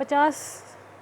50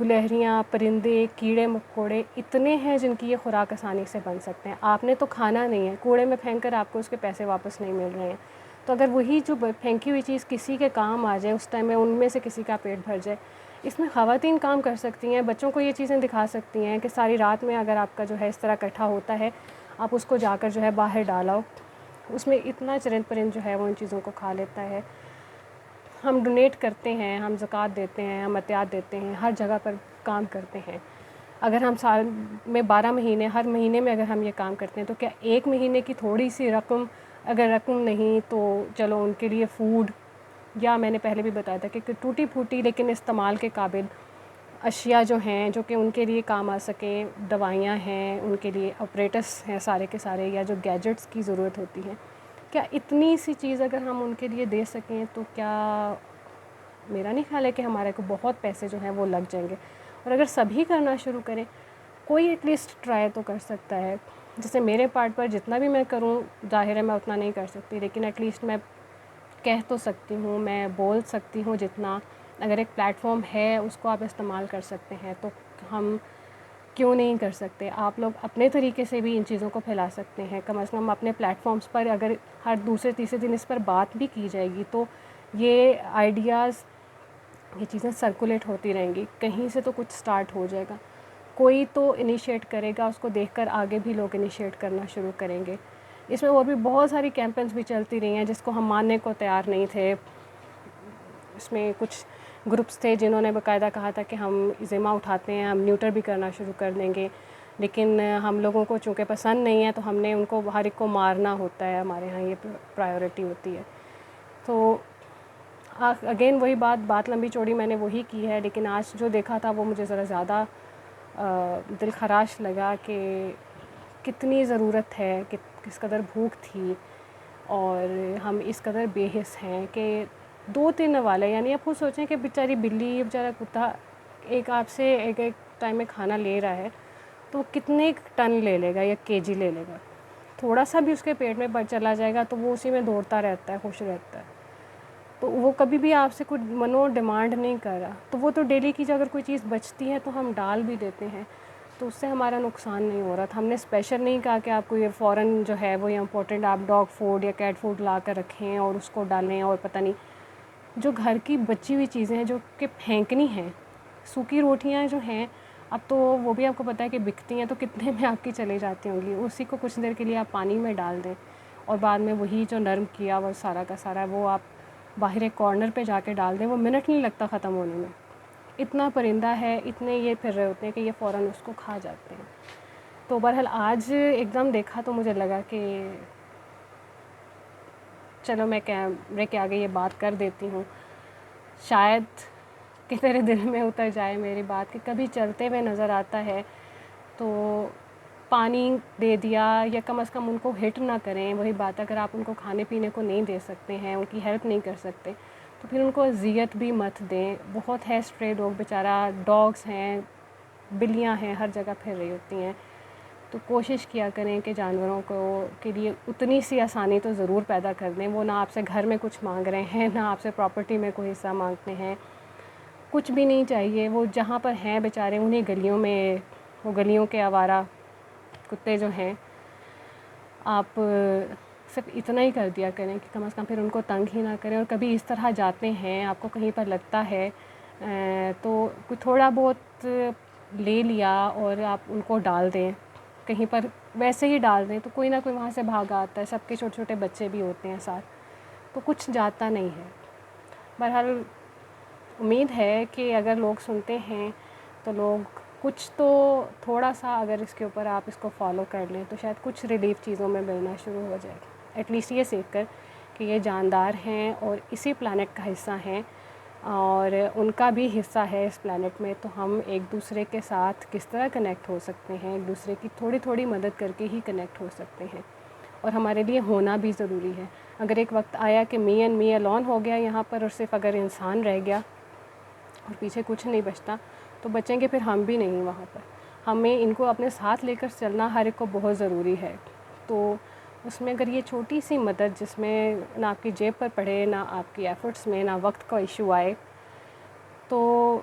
گلہریاں، پرندے، کیڑے مکوڑے اتنے ہیں جن کی یہ خوراک آسانی سے بن سکتے ہیں. آپ نے تو کھانا نہیں ہے، کوڑے میں پھینک کر آپ کو اس کے پیسے واپس نہیں مل رہے ہیں. تو اگر وہی جو پھینکی ہوئی چیز کسی کے کام آ جائے اس ٹائم میں، ان میں سے کسی کا پیٹ بھر جائے. اس میں خواتین کام کر سکتی ہیں، بچوں کو یہ چیزیں دکھا سکتی ہیں کہ ساری رات میں اگر آپ کا جو ہے اس طرح اکٹھا ہوتا ہے، آپ اس کو جا کر جو ہے باہر ڈالاؤ. اس میں اتنا چرند پرند جو ہے وہ ان چیزوں کو کھا لیتا ہے. ہم ڈونیٹ کرتے ہیں، ہم زکوٰۃ دیتے ہیں، ہم عطیات دیتے ہیں، ہر جگہ پر کام کرتے ہیں. اگر ہم سال میں 12 مہینے، ہر مہینے میں اگر ہم یہ کام کرتے ہیں، تو کیا ایک مہینے کی تھوڑی سی رقم، اگر رقم نہیں تو چلو ان کے لیے فوڈ، یا میں نے پہلے بھی بتایا تھا کہ ٹوٹی پھوٹی لیکن استعمال کے قابل اشیاء جو ہیں جو کہ ان کے لیے کام آ سکیں، دوائیاں ہیں، ان کے لیے آپریٹس ہیں سارے کے سارے، یا جو گیجٹس کی ضرورت ہوتی ہے، کیا اتنی سی چیز اگر ہم ان کے لیے دے سکیں تو کیا، میرا نہیں خیال ہے کہ ہمارے کو بہت پیسے جو ہیں وہ لگ جائیں گے. اور اگر سبھی کرنا شروع کریں، کوئی ایٹ لیسٹ ٹرائی تو کر سکتا ہے. جیسے میرے پارٹ پر جتنا بھی میں کروں، ظاہر ہے میں اتنا نہیں کر سکتی، لیکن ایٹ لیسٹ میں کہہ تو سکتی ہوں، میں بول سکتی ہوں جتنا. اگر ایک پلیٹ فارم ہے اس کو آپ استعمال کر سکتے ہیں تو ہم کیوں نہیں کر سکتے. آپ لوگ اپنے طریقے سے بھی ان چیزوں کو پھیلا سکتے ہیں. کم از کم اپنے پلیٹ فارمز پر اگر ہر دوسرے تیسرے دن اس پر بات بھی کی جائے گی تو یہ آئیڈیاز، یہ چیزیں سرکولیٹ ہوتی رہیں گی. کہیں سے تو کچھ سٹارٹ ہو جائے گا، کوئی تو انیشیٹ کرے گا، اس کو دیکھ کر آگے بھی لوگ انیشیٹ کرنا شروع کریں گے. اس میں اور بھی بہت ساری کیمپینز بھی چلتی رہی ہیں جس کو ہم ماننے کو تیار نہیں تھے. اس میں کچھ گروپس تھے جنہوں نے باقاعدہ کہا تھا کہ ہم ذمہ اٹھاتے ہیں، ہم نیوٹر بھی کرنا شروع کر دیں گے، لیکن ہم لوگوں کو چونکہ پسند نہیں ہے تو ہم نے ان کو ہر ایک کو مارنا ہوتا ہے. ہمارے ہاں یہ پرائیورٹی ہوتی ہے. تو اگین وہی بات لمبی چوڑی میں نے وہی کی ہے، لیکن آج جو دیکھا تھا وہ مجھے ذرا زیادہ دل خراش لگا کہ کتنی ضرورت ہے، کہ کس قدر بھوک تھی، اور ہم اس قدر بے حس ہیں کہ 2-3 نوالے، یعنی آپ خود سوچیں کہ بیچاری بلی، بیچارا کتا ایک آپ سے ایک ٹائم میں کھانا لے رہا ہے تو کتنے ٹن لے لے گا یا کیجی لے لے گا. تھوڑا سا بھی اس کے پیٹ میں چلا جائے گا تو وہ اسی میں دوڑتا رہتا ہے، خوش رہتا ہے. تو وہ کبھی بھی آپ سے کوئی ڈیمانڈ نہیں کر رہا. تو وہ تو ڈیلی کی جو اگر کوئی چیز بچتی ہے تو ہم ڈال بھی دیتے ہیں، تو اس سے ہمارا نقصان نہیں ہو رہا تھا. ہم نے اسپیشل نہیں کہا کہ آپ کو یہ فوراً جو ہے وہ امپورٹنٹ آپ ڈاگ فوڈ یا کیٹ فوڈ لا کر رکھیں اور اس کو ڈالیں، اور پتہ نہیں جو گھر کی بچی ہوئی چیزیں ہیں جو کہ پھینکنی ہیں. سوکھی روٹیاں جو ہیں اب تو وہ بھی آپ کو پتہ ہے کہ بکتی ہیں، تو کتنے میں آپ کی چلی جاتی ہوں گی. اسی کو کچھ دیر کے لیے آپ پانی میں ڈال دیں اور بعد میں وہی جو نرم کیا وہ سارا کا سارا وہ آپ باہر ایک کارنر پہ جا کے ڈال دیں، وہ منٹ نہیں لگتا ختم ہونے میں. اتنا پرندہ ہے، اتنے یہ پھر رہے ہوتے ہیں کہ یہ فوراً اس کو کھا جاتے ہیں. تو بہرحال آج ایک دم دیکھا تو مجھے لگا کہ چلو میں کیمرے کے آگے یہ بات کر دیتی ہوں، شاید کہ تیرے دل میں اتر جائے میری بات. کہ کبھی چلتے ہوئے نظر آتا ہے تو پانی دے دیا، یا کم از کم ان کو ہٹ نہ کریں. وہی بات، اگر آپ ان کو کھانے پینے کو نہیں دے سکتے ہیں، ان کی ہیلپ نہیں کر سکتے، تو پھر ان کو اذیت بھی مت دیں. بہت ہے اسٹرے ڈاگ، بیچارہ ڈاگس ہیں، بلیاں ہیں، ہر جگہ پھر رہی ہوتی ہیں. تو کوشش کیا کریں کہ جانوروں کو کے لیے اتنی سی آسانی تو ضرور پیدا کر دیں. وہ نہ آپ سے گھر میں کچھ مانگ رہے ہیں، نہ آپ سے پراپرٹی میں کوئی حصہ مانگتے ہیں، کچھ بھی نہیں چاہیے. وہ جہاں پر ہیں بیچارے انہیں گلیوں میں، وہ گلیوں کے آوارہ کتے جو ہیں، آپ صرف اتنا ہی کر دیا کریں کہ کم از کم پھر ان کو تنگ ہی نہ کریں. اور کبھی اس طرح جاتے ہیں، آپ کو کہیں پر لگتا ہے تو کوئی تھوڑا بہت لے لیا اور آپ ان کو ڈال دیں کہیں پر، ویسے ہی ڈال دیں تو کوئی نہ کوئی وہاں سے بھاگ آتا ہے. سب کے چھوٹے چھوٹے بچے بھی ہوتے ہیں ساتھ، تو کچھ جاتا نہیں ہے. بہرحال امید ہے کہ اگر لوگ سنتے ہیں تو لوگ کچھ تو تھوڑا سا، اگر اس کے اوپر آپ اس کو فالو کر لیں تو شاید کچھ ریلیف چیزوں میں ملنا شروع ہو جائے. ایٹ لیسٹ یہ سیکھ کر کہ یہ جاندار ہیں اور اسی پلانٹ کا حصہ ہیں اور ان کا بھی حصہ ہے اس پلانٹ میں. تو ہم ایک دوسرے کے ساتھ کس طرح کنیکٹ ہو سکتے ہیں، ایک دوسرے کی تھوڑی تھوڑی مدد کر کے ہی کنیکٹ ہو سکتے ہیں. اور ہمارے لیے ہونا بھی ضروری ہے. اگر ایک وقت آیا کہ می اینڈ می الون ہو گیا یہاں پر، اور صرف اگر انسان رہ گیا اور پیچھے کچھ نہیں بچتا، تو بچیں گے پھر ہم بھی نہیں وہاں پر. ہمیں ان کو اپنے ساتھ لے کر چلنا ہر ایک کو بہت ضروری ہے. تو اس میں اگر یہ چھوٹی سی مدد، جس میں نہ آپ کی جیب پر پڑے، نہ آپ کی ایفرٹس میں، نہ وقت کا ایشو آئے، تو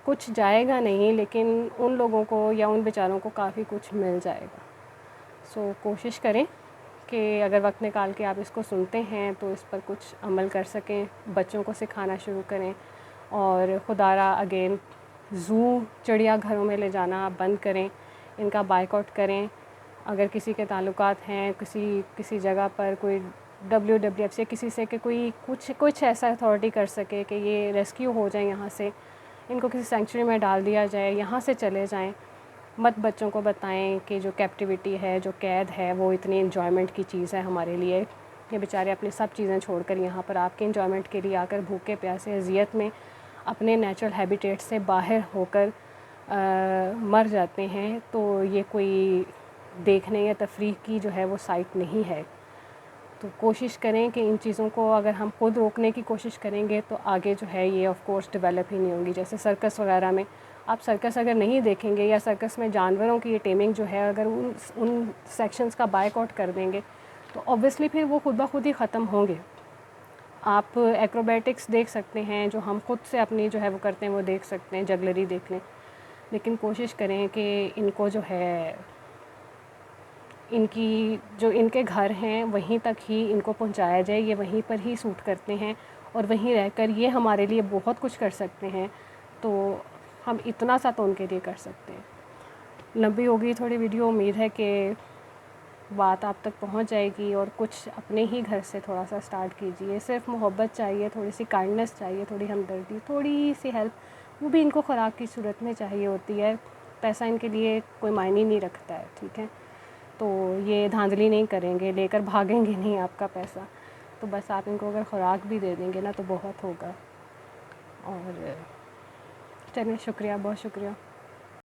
کچھ جائے گا نہیں لیکن ان لوگوں کو یا ان بیچاروں کو کافی کچھ مل جائے گا. سو کوشش کریں کہ اگر وقت نکال کے آپ اس کو سنتے ہیں تو اس پر کچھ عمل کر سکیں, بچوں کو سکھانا شروع کریں. اور خدارا اگین زو چڑیا گھروں میں لے جانا آپ بند کریں, ان کا بائیک آؤٹ کریں. اگر کسی کے تعلقات ہیں کسی جگہ پر کوئی WWF سے کسی سے کہ کوئی کچھ ایسا اتھارٹی کر سکے کہ یہ ریسکیو ہو جائیں یہاں سے, ان کو کسی سینکچری میں ڈال دیا جائے, یہاں سے چلے جائیں. مت بچوں کو بتائیں کہ جو کیپٹیوٹی ہے, جو قید ہے, وہ اتنی انجوائمنٹ کی چیز ہے ہمارے لیے. یہ بیچارے اپنی سب چیزیں چھوڑ کر یہاں پر آپ کے انجوائمنٹ کے لیے آ کر بھوکے پیاسے اذیت میں اپنے نیچرل ہیبیٹیٹ سے باہر ہو کر مر جاتے ہیں. تو یہ کوئی دیکھنے یا تفریح کی جو ہے وہ سائٹ نہیں ہے. تو کوشش کریں کہ ان چیزوں کو اگر ہم خود روکنے کی کوشش کریں گے تو آگے جو ہے یہ آف کورس ڈیولپ ہی نہیں ہوں گی. جیسے سرکس وغیرہ میں آپ سرکس اگر نہیں دیکھیں گے یا سرکس میں جانوروں کی یہ ٹیمنگ جو ہے اگر ان سیکشنز کا بائیک آؤٹ کر دیں گے تو اوبویسلی پھر وہ خود بخود ہی ختم ہوں گے. آپ ایکروبیٹکس دیکھ سکتے ہیں جو ہم خود سے اپنی جو ہے وہ کرتے ہیں وہ دیکھ سکتے ہیں, جگلری دیکھ لیں, لیکن کوشش کریں کہ ان کو جو ہے ان کی جو ان کے گھر ہیں وہیں تک ہی ان کو پہنچایا جائے. یہ وہیں پر ہی سوٹ کرتے ہیں اور وہیں رہ کر یہ ہمارے لیے بہت کچھ کر سکتے ہیں. تو ہم اتنا سا تو ان کے لیے کر سکتے ہیں. لمبی ہوگی تھوڑی ویڈیو, امید ہے کہ بات آپ تک پہنچ جائے گی. اور کچھ اپنے ہی گھر سے تھوڑا سا سٹارٹ کیجئے. صرف محبت چاہیے, تھوڑی سی کائنڈنس چاہیے, تھوڑی ہمدردی, تھوڑی سی ہیلپ, وہ بھی ان کو خوراک کی صورت میں چاہیے ہوتی ہے. پیسہ ان کے لیے کوئی معنی نہیں رکھتا ہے, ٹھیک ہے. تو یہ دھاندلی نہیں کریں گے, لے کر بھاگیں گے نہیں آپ کا پیسہ. تو بس آپ ان کو اگر خوراک بھی دے دیں گے نا تو بہت ہوگا. اور چلیے شکریہ, بہت شکریہ.